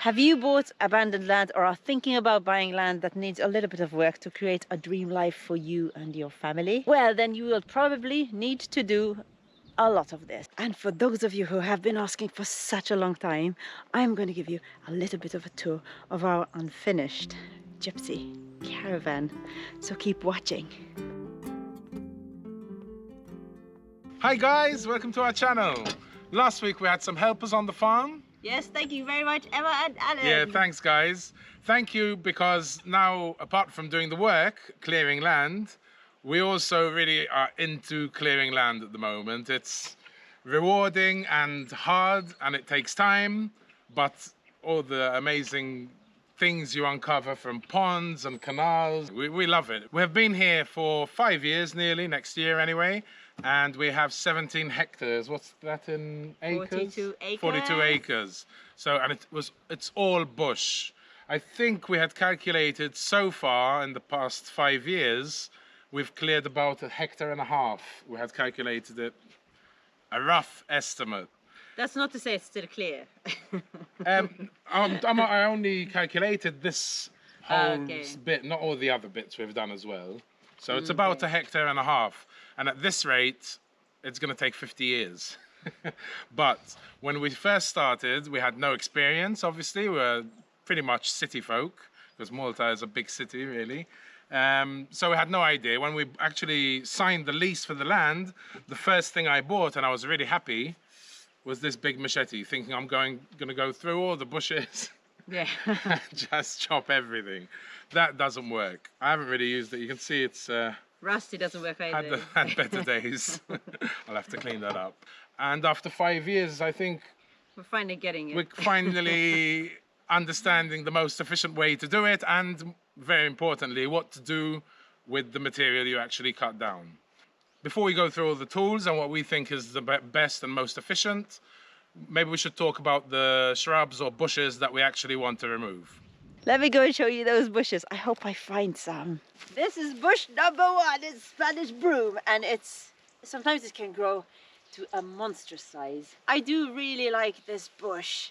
Have you bought abandoned land or are thinking about buying land that needs a little bit of work to create a dream life for you and your family? Well, then you will probably need to do a lot of this. And for those of you who have been asking for such a long time, I'm going to give you a little bit of a tour of our unfinished Gypsy caravan. So keep watching. Hi guys, welcome to our channel. Last week we had some helpers on the farm. Yes, thank you very much, Emma and Alan. Yeah, thanks guys. Thank you, because now, apart from doing the work, clearing land, we also really are into clearing land at the moment. It's rewarding and hard and it takes time, but all the amazing things you uncover from ponds and canals, we love it. We have been here for 5 years nearly, next year anyway, and we have 17 hectares. What's that in acres? 42 acres. 42 acres. So, and it's all bush. I think we had calculated so far in the past 5 years, we've cleared about 1.5 hectares. We had calculated it, a rough estimate. That's not to say it's still clear. I only calculated this whole Okay. bit, not all the other bits we've done as well. So it's about 1.5 hectares. And at this rate, it's going to take 50 years. But when we first started, we had no experience, obviously. We were pretty much city folk, because Malta is a big city, really. So we had no idea. When we actually signed the lease for the land, the first thing I bought, and I was really happy, was this big machete, thinking I'm going to go through all the bushes. Yeah. And just chop everything. That doesn't work. I haven't really used it. You can see it's Rusty doesn't work either. had better days. I'll have to clean that up. And after 5 years, I think We're finally getting it. we're finally understanding the most efficient way to do it, and very importantly, what to do with the material you actually cut down. Before we go through all the tools and what we think is the best and most efficient, maybe we should talk about the shrubs or bushes that we actually want to remove. Let me go and show you those bushes. I hope I find some. This is bush number 1. It's Spanish broom, and sometimes it can grow to a monstrous size. I do really like this bush,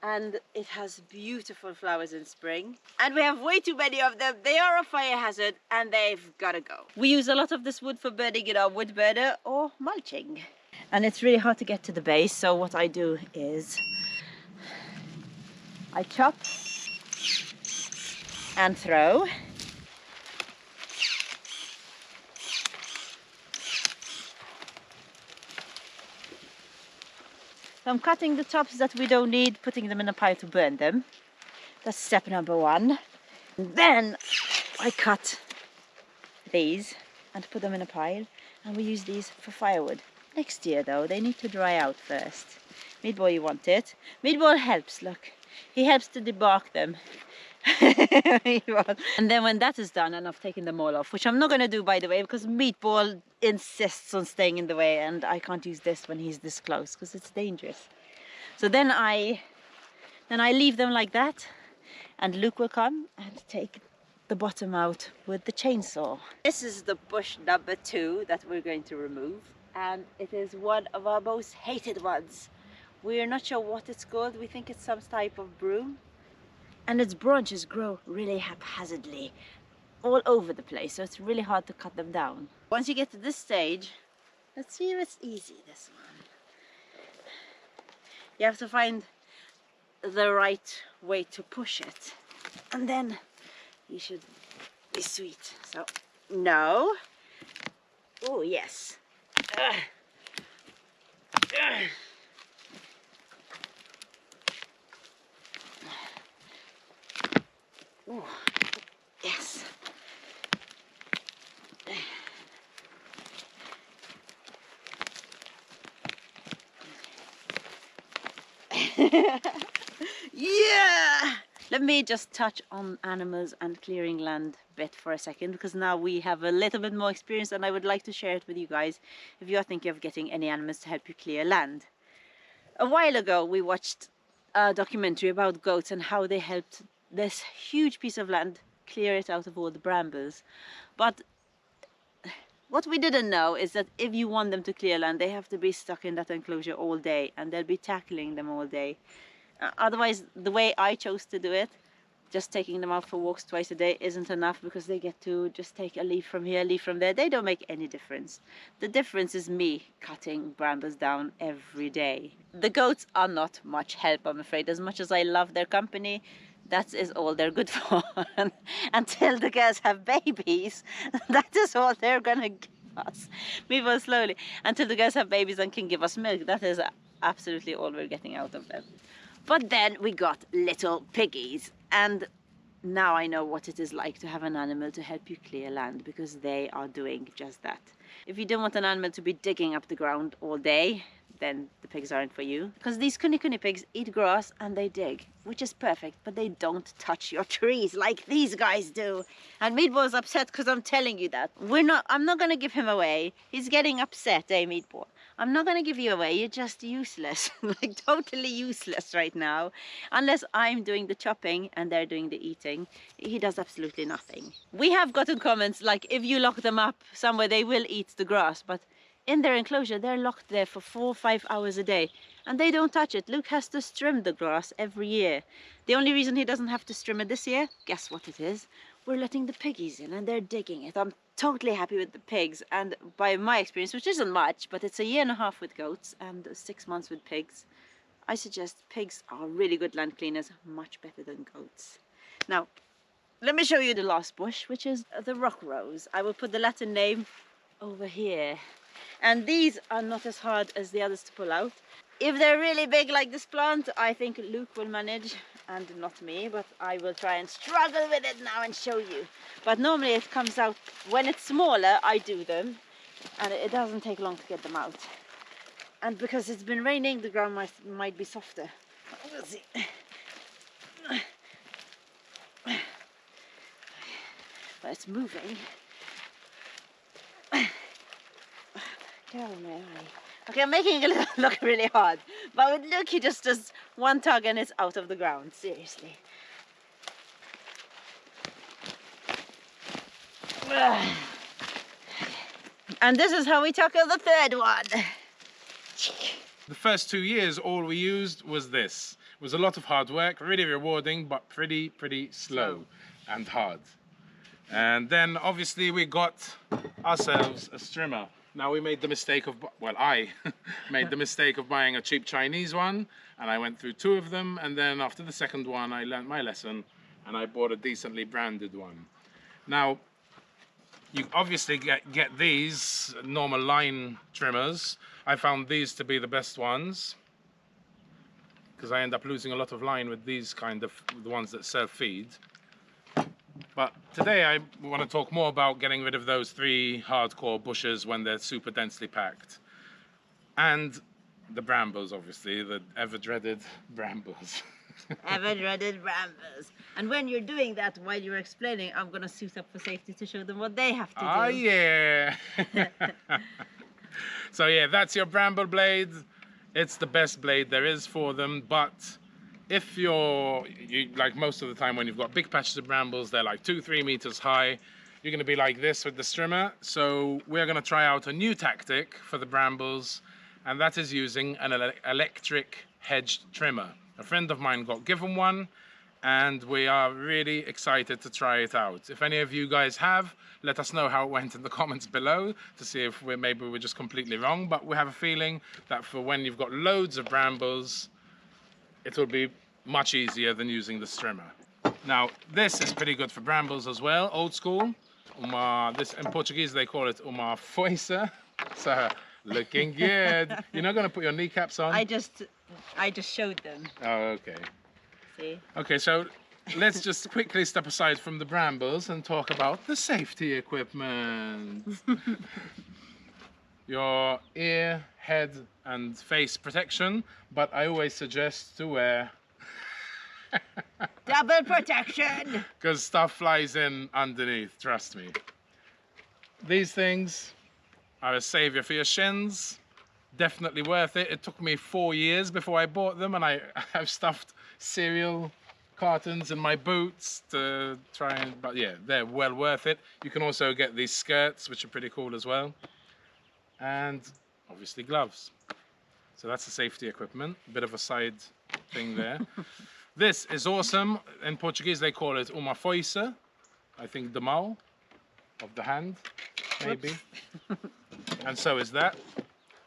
and it has beautiful flowers in spring. And we have way too many of them. They are a fire hazard and they've got to go. We use a lot of this wood for burning in our wood burner or mulching. And it's really hard to get to the base, so what I do is I chop and throw. So I'm cutting the tops that we don't need, putting them in a pile to burn them. That's step number 1. And then I cut these and put them in a pile, and we use these for firewood. Next year though, they need to dry out first. Meatball, you want it? Meatball helps, look. He helps to debark them. And then when that is done, and I've taken them all off, which I'm not going to do, by the way, because Meatball insists on staying in the way, and I can't use this when he's this close because it's dangerous. So then I leave them like that, and Luke will come and take the bottom out with the chainsaw. This is the bush number 2 that we're going to remove, and it is one of our most hated ones. We're not sure what it's called. We think it's some type of broom. And its branches grow really haphazardly all over the place, so it's really hard to cut them down. Once you get to this stage, let's see if it's easy, this one. You have to find the right way to push it, and then you should be sweet. So, no. Oh, yes. Oh, yes. Yeah! Let me just touch on animals and clearing land bit for a second, because now we have a little bit more experience and I would like to share it with you guys if you are thinking of getting any animals to help you clear land. A while ago we watched a documentary about goats and how they helped this huge piece of land clear it out of all the brambles. But what we didn't know is that if you want them to clear land, they have to be stuck in that enclosure all day, and they'll be tackling them all day. Otherwise, the way I chose to do it, just taking them out for walks twice a day isn't enough, because they get to just take a leaf from here, leaf from there. They don't make any difference. The difference is me cutting brambles down every day. The goats are not much help, I'm afraid. As much as I love their company, that is all they're good for. Until the girls have babies, that is all they're gonna give us. Move on slowly. Until the girls have babies and can give us milk, that is absolutely all we're getting out of them. But then we got little piggies, and now I know what it is like to have an animal to help you clear land, because they are doing just that. If you don't want an animal to be digging up the ground all day, then the pigs aren't for you. Because these kuni pigs eat grass and they dig, which is perfect, but they don't touch your trees like these guys do. And Meatball's upset because I'm telling you that. I'm not gonna give him away. He's getting upset, eh, Meatball? I'm not gonna give you away, you're just useless. Like totally useless right now. Unless I'm doing the chopping and they're doing the eating, he does absolutely nothing. We have gotten comments like, if you lock them up somewhere, they will eat the grass, but in their enclosure, they're locked there for 4 or 5 hours a day, and they don't touch it. Luke has to trim the grass every year. The only reason he doesn't have to trim it this year, guess what it is? We're letting the piggies in and they're digging it. I'm totally happy with the pigs, and by my experience, which isn't much, but it's a 1.5 years with goats and 6 months with pigs, I suggest pigs are really good land cleaners, much better than goats. Now, let me show you the last bush, which is the rock rose. I will put the Latin name over here. And these are not as hard as the others to pull out. If they're really big like this plant, I think Luke will manage, and not me, but I will try and struggle with it now and show you. But normally it comes out, when it's smaller, I do them, and it doesn't take long to get them out. And because it's been raining, the ground might be softer. We'll see. But it's moving. Okay, I'm making it look really hard, but with Luke, he just does one tug and it's out of the ground, seriously. And this is how we tackle the third one. The first 2 years, all we used was this. It was a lot of hard work, really rewarding, but pretty slow and hard. And then obviously we got ourselves a strimmer. Now we made the mistake of, well, I made the mistake of buying a cheap Chinese one, and I went through 2 of them, and then after the second one I learned my lesson and I bought a decently branded one. Now you obviously get these normal line trimmers. I found these to be the best ones, because I end up losing a lot of line with these kind of, the ones that self-feed. But today I want to talk more about getting rid of those 3 hardcore bushes when they're super densely packed. And the brambles, obviously, the ever-dreaded brambles. Ever-dreaded brambles. And when you're doing that, while you're explaining, I'm going to suit up for safety to show them what they have to do. Oh, yeah. So yeah, that's your bramble blade. It's the best blade there is for them, but if you like most of the time when you've got big patches of brambles, they're like 2-3 meters high, you're going to be like this with the strimmer. So we're going to try out a new tactic for the brambles, and that is using an electric hedged trimmer. A friend of mine got given one, and we are really excited to try it out. If any of you guys have, let us know how it went in the comments below to see if maybe we're just completely wrong, but we have a feeling that for when you've got loads of brambles, it will be much easier than using the strimmer. Now, this is pretty good for brambles as well, old school. This in Portuguese they call it uma foice. So, looking good. You're not going to put your kneecaps on? I just showed them. Oh, okay. See? Okay, so let's just quickly step aside from the brambles and talk about the safety equipment. Your ear, head and face protection, but I always suggest to wear double protection, because stuff flies in underneath, trust me. These things are a savior for your shins, definitely worth it. It took me 4 years before I bought them, and I've stuffed cereal cartons in my boots to try and, but yeah, they're well worth it. You can also get these skirts, which are pretty cool as well, and obviously gloves. So that's the safety equipment. A bit of a side thing there. This is awesome. In Portuguese, they call it uma foice. I think the mão of the hand, maybe. And so is that.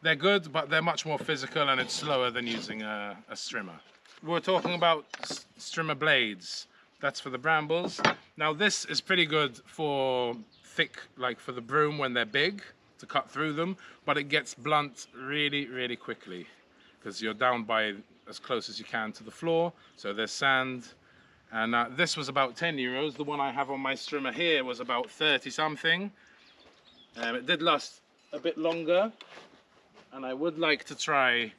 They're good, but they're much more physical and it's slower than using a strimmer. We're talking about strimmer blades. That's for the brambles. Now this is pretty good for thick, like for the broom when they're big, to cut through them, but it gets blunt really, really quickly because you're down by as close as you can to the floor, so there's sand. And this was about 10 euros. The one I have on my strimmer here was about 30 something. It did last a bit longer, and I would like to try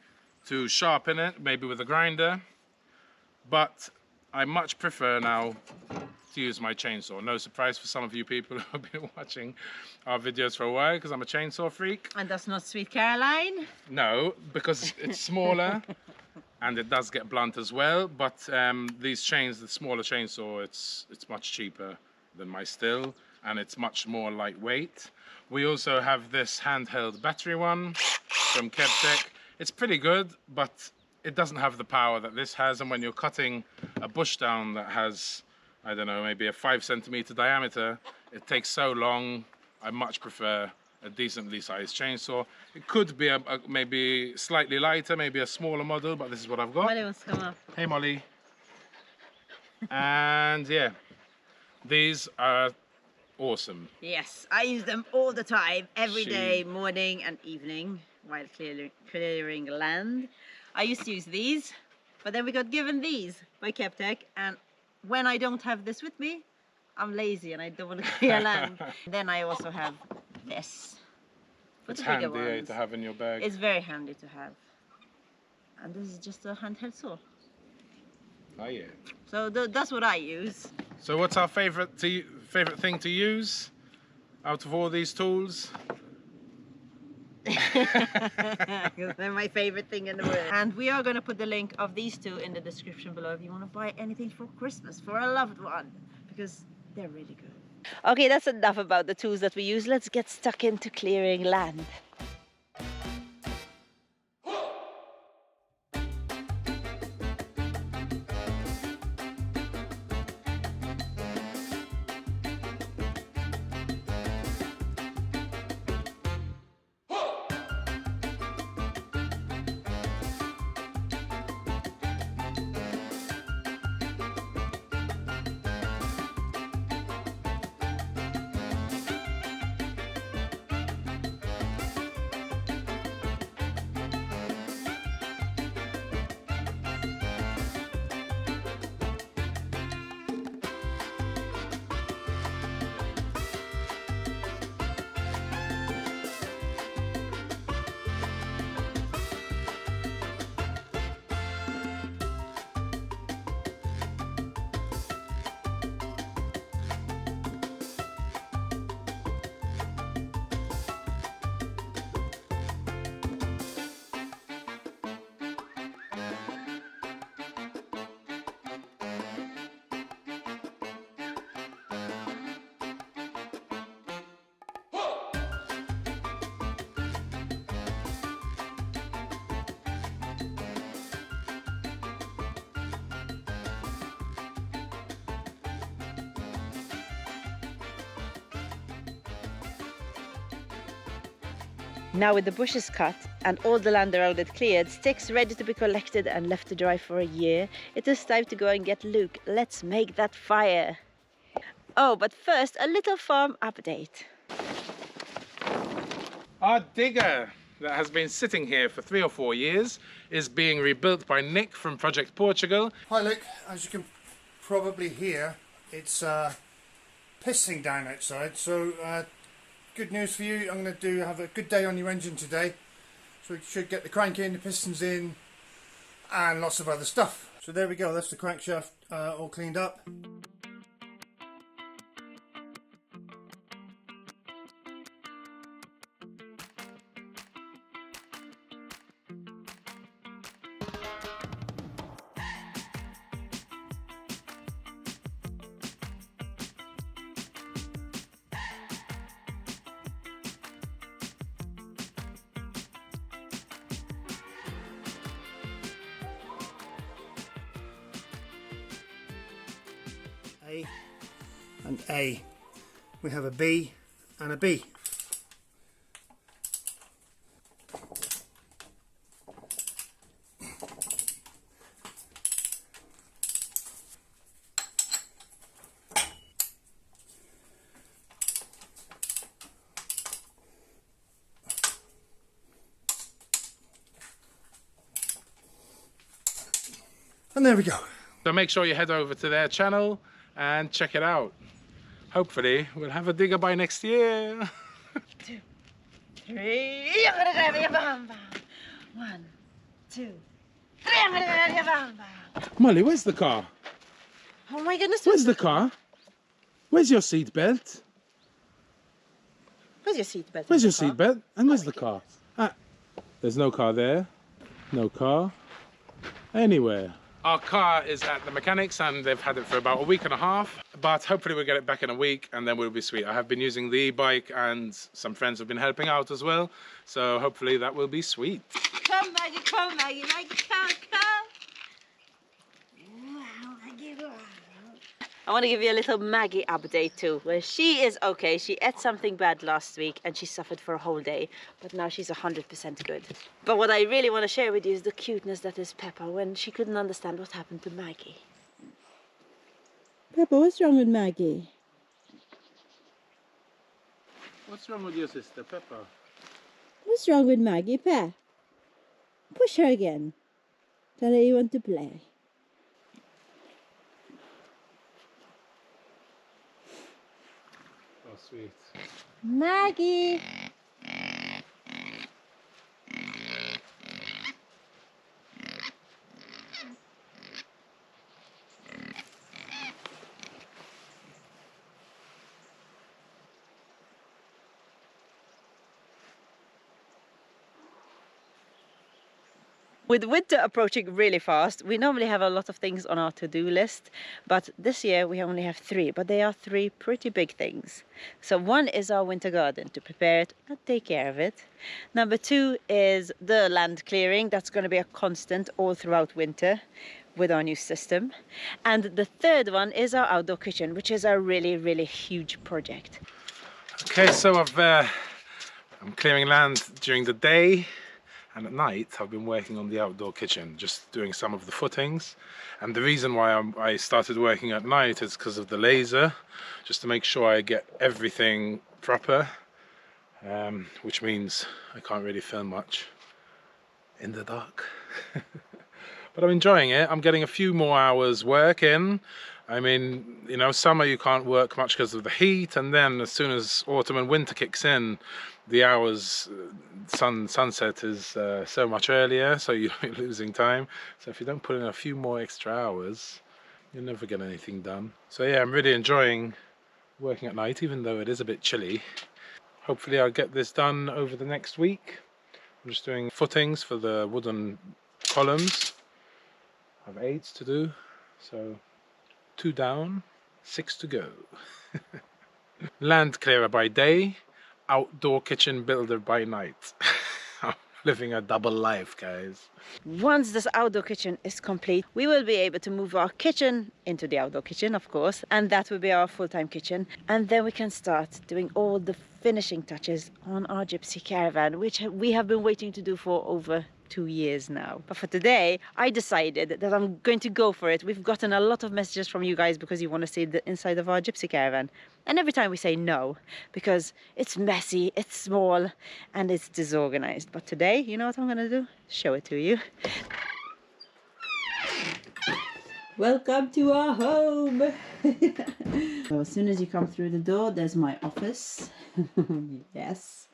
to sharpen it, maybe with a grinder, but I much prefer now to use my chainsaw. No surprise for some of you people who have been watching our videos for a while, because I'm a chainsaw freak. And that's not Sweet Caroline? No, because it's smaller and it does get blunt as well, but these chains, the smaller chainsaw, it's much cheaper than my Stihl, and it's much more lightweight. We also have this handheld battery one from Kebtek. It's pretty good, but it doesn't have the power that this has, and when you're cutting a bush down that has, I don't know, maybe a 5 centimeter diameter, it takes so long. I much prefer a decently sized chainsaw. It could be maybe slightly lighter, maybe a smaller model, but this is what I've got. Molly wants to come up. Hey Molly. And yeah, these are awesome. Yes, I use them all the time, every day, morning and evening, while clearing land. I used to use these, but then we got given these by Kebtek, and when I don't have this with me, I'm lazy and I don't want to clear land. Then I also have this. It's handy to have in your bag. It's very handy to have. And this is just a handheld saw. Oh yeah. So that's what I use. So what's our favorite thing to use out of all these tools? They're my favorite thing in the world. And we are going to put the link of these two in the description below if you want to buy anything for Christmas for a loved one, because they're really good. Okay, that's enough about the tools that we use. Let's get stuck into clearing land. Now with the bushes cut and all the land around it cleared, sticks ready to be collected and left to dry for a year, it is time to go and get Luke. Let's make that fire. Oh, but first a little farm update. Our digger that has been sitting here for 3 or 4 years is being rebuilt by Nick from Project Portugal. Hi Luke, as you can probably hear, it's pissing down outside, so good news for you. I'm going to have a good day on your engine today, so we should get the crank in, the pistons in, and lots of other stuff. So there we go, that's the crankshaft all cleaned up. A and A. We have a B and a B. And there we go. So make sure you head over to their channel and check it out. Hopefully we'll have a digger by next year. 2, 3. I'm gonna grab your bum bum. 1, 2, 3. I'm gonna grab your bum bum. Molly, where's the car? Oh my goodness. Where's the car? Where's your seat belt? Where's your seatbelt? Where's your seat belt? And where's the car? Ah, there's no car there. No car anywhere. Our car is at the mechanics and they've had it for about a week and a half, but hopefully we'll get it back in a week and then we'll be sweet. I have been using the e-bike and some friends have been helping out as well, so hopefully that will be sweet. Come Maggie, like come. I want to give you a little Maggie update too, where she is okay. She ate something bad last week and she suffered for a whole day, but now she's 100% good. But what I really want to share with you is the cuteness that is Peppa when she couldn't understand what happened to Maggie. Peppa, what's wrong with Maggie? What's wrong with your sister, Peppa? What's wrong with Maggie, Pep? Push her again. Tell her you want to play. Oh, sweet. Maggie! With winter approaching really fast, we normally have a lot of things on our to-do list, but this year we only have 3, but they are 3 pretty big things. So one is our winter garden, to prepare it and take care of it. Number 2 is the land clearing. That's going to be a constant all throughout winter with our new system. And the 3rd one is our outdoor kitchen, which is a really, really huge project. Okay, so I'm clearing land during the day. And at night, I've been working on the outdoor kitchen, just doing some of the footings. And the reason why I started working at night is because of the laser, just to make sure I get everything proper, which means I can't really film much in the dark. But I'm enjoying it. I'm getting a few more hours work in. I mean, you know, summer you can't work much because of the heat, and then as soon as autumn and winter kicks in, the hours, sunset is so much earlier, so you're losing time. So if you don't put in a few more extra hours, you'll never get anything done. So yeah, I'm really enjoying working at night, even though it is a bit chilly. Hopefully I'll get this done over the next week. I'm just doing footings for the wooden columns. I have 8 to do, so 2 down, 6 to go. Land clearer by day, outdoor kitchen builder by night. I'm living a double life, guys. Once this outdoor kitchen is complete, we will be able to move our kitchen into the outdoor kitchen, of course, and that will be our full-time kitchen. And then we can start doing all the finishing touches on our Gypsy caravan, which we have been waiting to do for over 2 years now. But for today, I decided that I'm going to go for it. We've gotten a lot of messages from you guys because you want to see the inside of our Gypsy caravan. And every time we say no, because it's messy, it's small, and it's disorganized. But today, you know what I'm going to do? Show it to you. Welcome to our home! So as soon as you come through the door, there's my office. Yes.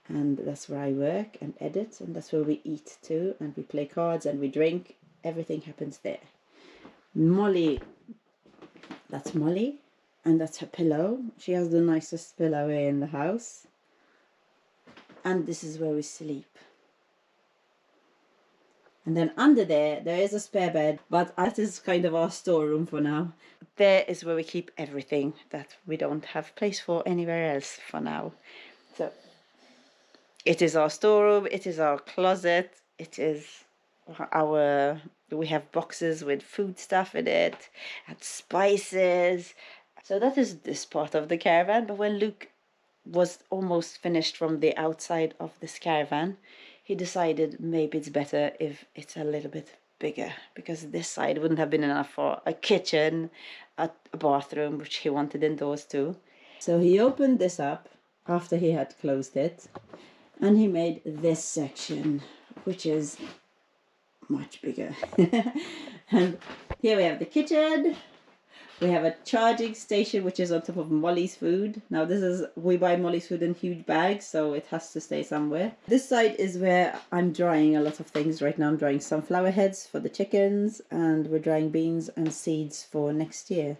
And that's where I work and edit, and that's where we eat too, and we play cards and we drink. Everything happens there. Molly, that's Molly, and that's her pillow. She has the nicest pillow here in the house. And this is where we sleep. And then under there is a spare bed, but that is kind of our storeroom for now. There is where we keep everything that we don't have place for anywhere else for now. So it is our storeroom, it is our closet, it is our We have boxes with food stuff in it and spices. So that is this part of the caravan. But when Luke was almost finished from the outside of this caravan, he decided maybe it's better if it's a little bit bigger, because this side wouldn't have been enough for a kitchen, a bathroom, which he wanted indoors too. So he opened this up after he had closed it, and he made this section, which is much bigger. And here we have the kitchen. We have a charging station, which is on top of Molly's food. Now we buy Molly's food in huge bags, so it has to stay somewhere. This side is where I'm drying a lot of things right now. I'm drying sunflower heads for the chickens, and we're drying beans and seeds for next year.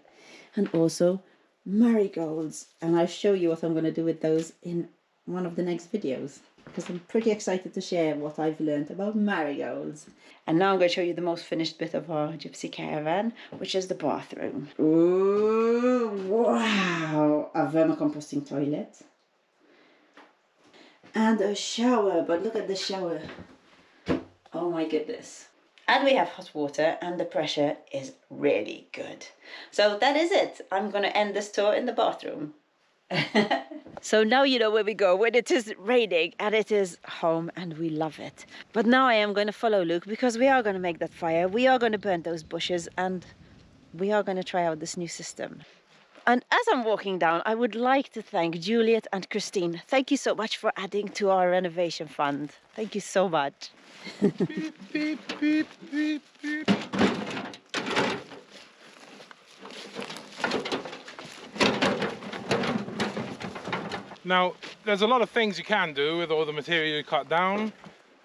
And also marigolds. And I'll show you what I'm going to do with those in one of the next videos, because I'm pretty excited to share what I've learned about marigolds. And now I'm going to show you the most finished bit of our Gypsy caravan, which is the bathroom. Ooh, wow! A vermicomposting toilet. And a shower, but look at the shower. Oh my goodness. And we have hot water, and the pressure is really good. So that is it. I'm going to end this tour in the bathroom. So now you know where we go when it is raining and it is home, and we love it. But now I am going to follow Luke, because we are going to make that fire. We are going to burn those bushes, and we are going to try out this new system. And as I'm walking down, I would like to thank Juliet and Christine. Thank you so much for adding to our renovation fund. Thank you so much. Beep, beep, beep, beep, beep. Now, there's a lot of things you can do with all the material you cut down.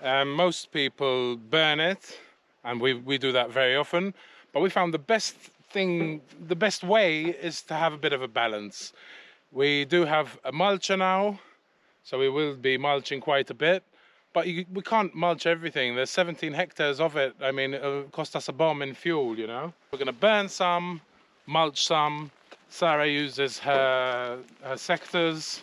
Most people burn it, and we do that very often. But we found the best way is to have a bit of a balance. We do have a mulcher now, so we will be mulching quite a bit. But we can't mulch everything. There's 17 hectares of it. I mean, it'll cost us a bomb in fuel, you know. We're going to burn some, mulch some. Sarah uses her sectors.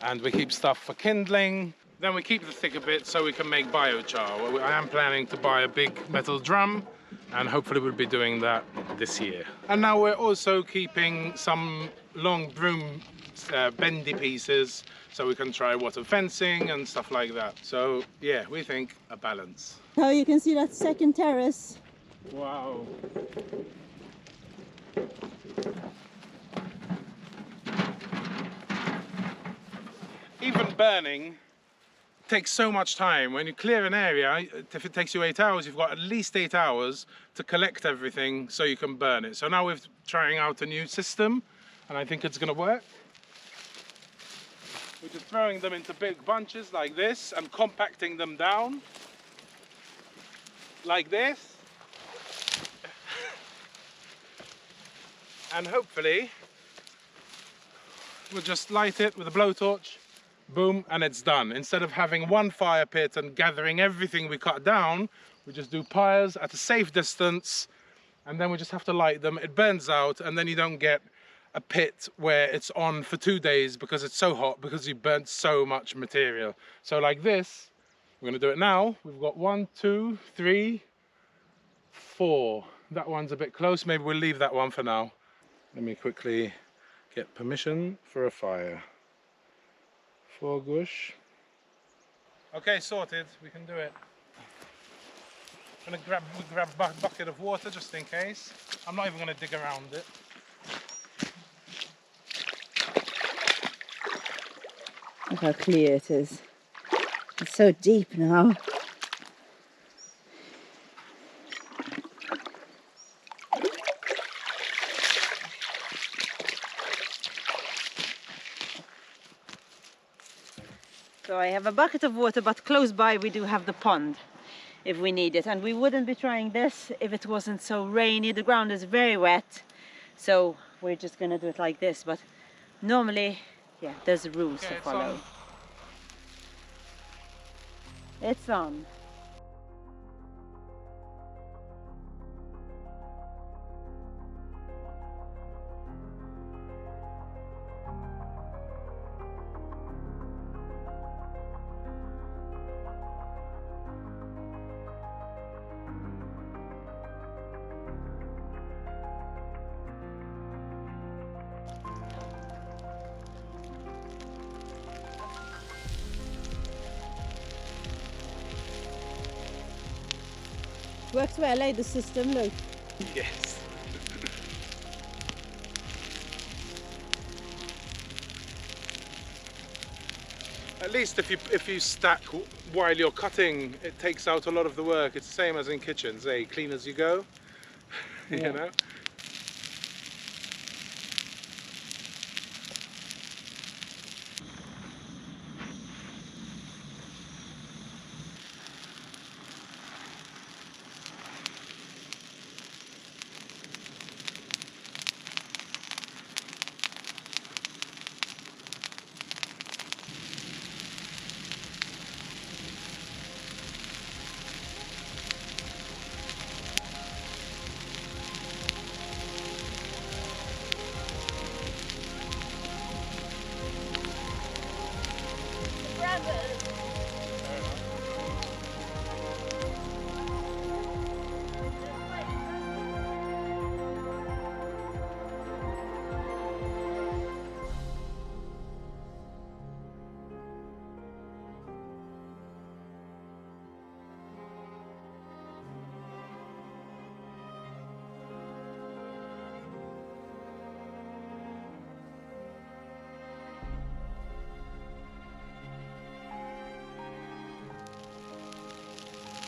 And we keep stuff for kindling. Then we keep the thicker bit so we can make biochar. I am planning to buy a big metal drum, and hopefully we'll be doing that this year. And now we're also keeping some long broom bendy pieces so we can try water fencing and stuff like that. So yeah, we think a balance. How you can see that second terrace. Wow. Even burning takes so much time. When you clear an area, if it takes you 8 hours, you've got at least 8 hours to collect everything so you can burn it. So now we're trying out a new system, and I think it's going to work. We're just throwing them into big bunches like this and compacting them down like this. And hopefully we'll just light it with a blowtorch. Boom, and it's done. Instead of having one fire pit and gathering everything we cut down, we just do pyres at a safe distance, and then we just have to light them. It burns out, and then you don't get a pit where it's on for 2 days because it's so hot, because you burnt so much material. So like this, we're going to do it now. We've got 1, 2, 3, 4. That one's a bit close. Maybe we'll leave that one for now. Let me quickly get permission for a fire. 4 gush. Okay, sorted. We can do it. I'm gonna grab a bucket of water just in case. I'm not even gonna dig around it. Look how clear it is. It's so deep now. So I have a bucket of water, but close by we do have the pond if we need it. And we wouldn't be trying this if it wasn't so rainy. The ground is very wet, so we're just gonna do it like this. But normally, yeah, there's rules to follow. It's on. Works well, eh, the system, look. Yes. At least if you stack while you're cutting, it takes out a lot of the work. It's the same as in kitchens, eh? Clean as you go. You Yeah. know.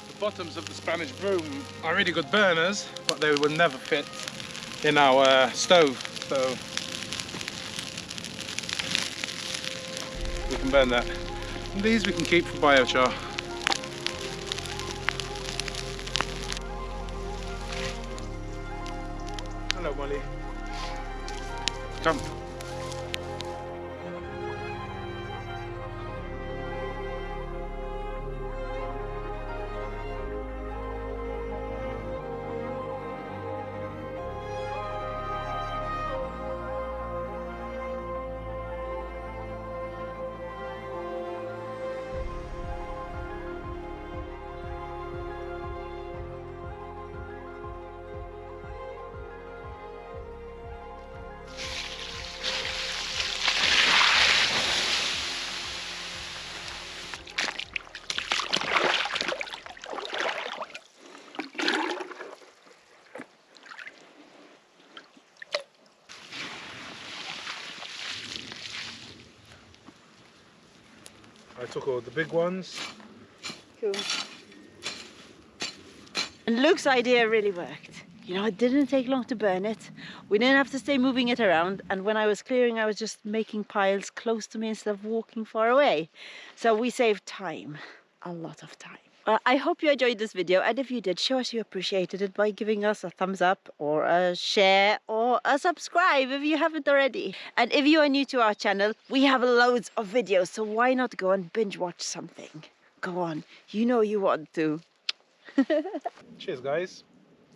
The bottoms of the Spanish broom are really good burners, but they will never fit in our stove, so we can burn that. And these we can keep for biochar. Hello, Molly. Come. I took all the big ones. Cool. And Luke's idea really worked. You know, it didn't take long to burn it. We didn't have to stay moving it around. And when I was clearing, I was just making piles close to me instead of walking far away. So we saved time, a lot of time. Well, I hope you enjoyed this video, and if you did, show us you appreciated it by giving us a thumbs up or a share or a subscribe if you haven't already. And if you are new to our channel, we have loads of videos, so why not go and binge watch something? Go on, you know you want to. Cheers, guys.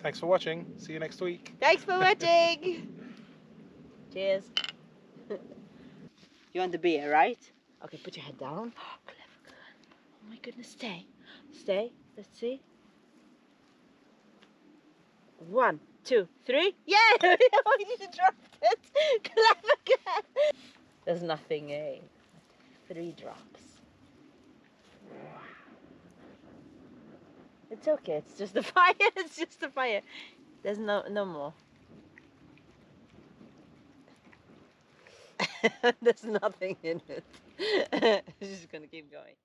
Thanks for watching. See you next week. Thanks for watching. Cheers. You want the beer, right? Okay, put your head down. Oh, clever girl. Oh my goodness, stay. Stay. Let's see. 1, 2, 3. Yeah! You dropped it. Clever girl. There's nothing, eh? 3 drops. Wow. It's okay. It's just a fire. It's just a fire. There's no more. There's nothing in it. She's just gonna keep going.